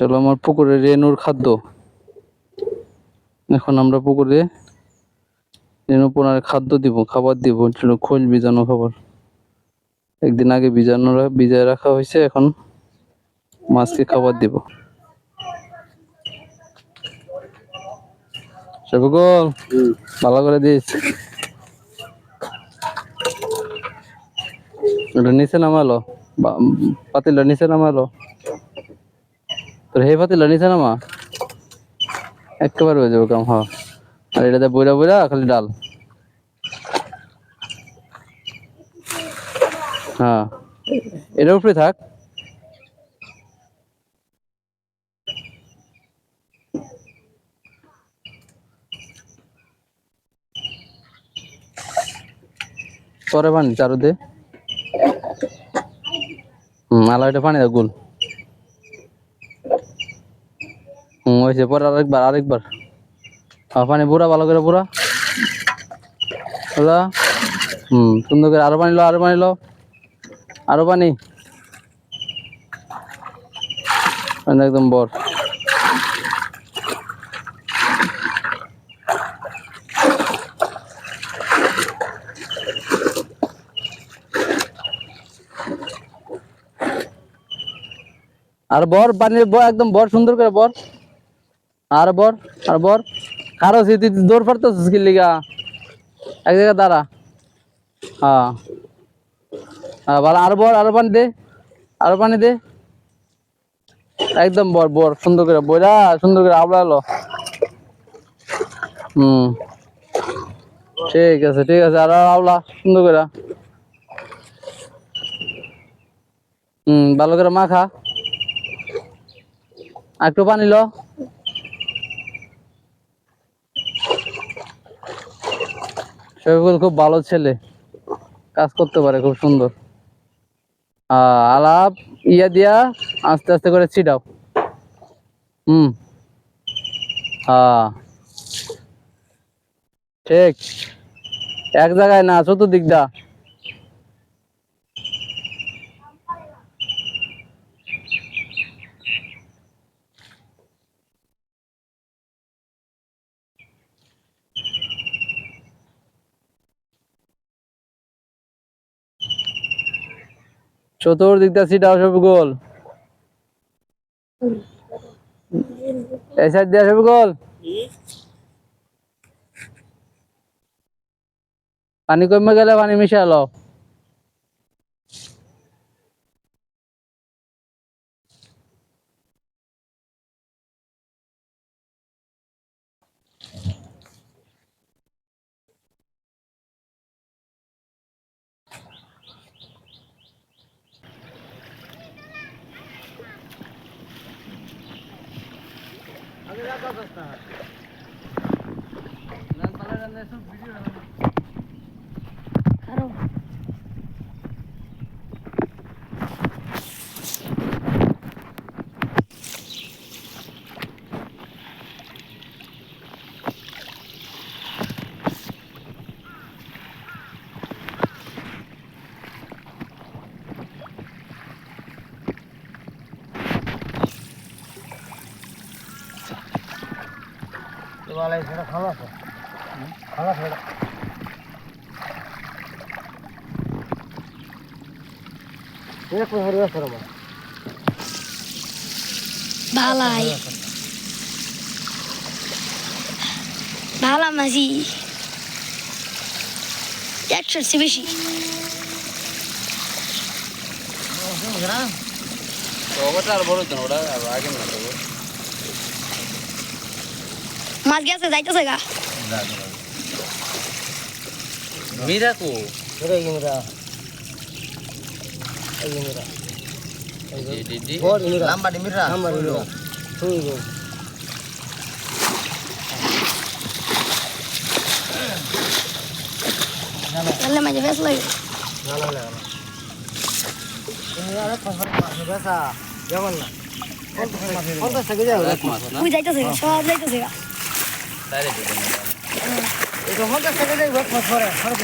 চলো আমার পুকুরে রেনুর খাদ্য। এখন আমরা পুকুরে রেনু পোনার খাদ্য দিব, খাবার দিব, খোল ভিজানো খাবার। একদিন আগে ভিজায় রাখা হয়েছে, এখন মাছকে খাবার দিব। শফিকুল ভালো করে দিস। এটা নিচে নামালো, পাতিলটা নিচে নামালো। তোর হে পাতিলটা নিচে নামা, একেবারে হয়ে যাবে কাম। হ্যাঁ, আর এটাতে বইরা বইরা খালি ডাল। হ্যাঁ, এটার উপরে থাক। পরে পানি চারু দে। আলাইটা পানি দা গুল। হয়েছে, পরে আরেকবার। হ্যাঁ, পানি বুড়া, ভালো করে বুড়া। সুন্দর করে। আরো পানি লো, আরো পানি লো, আরো পানি। একদম বর। আর বর পানি, একদম বর, সুন্দর করে বর। আর বর, আর বর। কারো তুই দৌড় পারতেছিস কি লিগা? এক জায়গায় দাঁড়া। হ্যাঁ, ভালো। আরো বর, আরো পানি দে, আরো পানি দে। একদম বর বর, সুন্দর করে বইরা, সুন্দর করে আবড়ালো। ঠিক আছে, ঠিক আছে। আর আবলা সুন্দর করে। ভালো করে মাখা। একটু পানি লো। শফিকুল খুব ভালো ছেলে, কাজ করতে পারে খুব সুন্দর। আলাপ ইয়া দিয়া আস্তে আস্তে করে ছিটাও। হ্যাঁ, ঠিক। এক জায়গায় না, চতুর্দিক দা। চতুর্দিক দা ছিটাও শফিকুল। এই সাইড দিয়া শফিকুল। পানি কমে গেলে পানি মিশালো। ভালাই ভালা মাঝি 100 বেশি। মাছ গেছে, যাইতেছে গা। মিরা কো Mira lamba di mira Dale maja bes lagi. ini ada pasar biasa jangan lah kontes saja jauh Wih যাইতেছে গা, সব যাইতেছে গা। itu kontes saja jauh buat pasar harus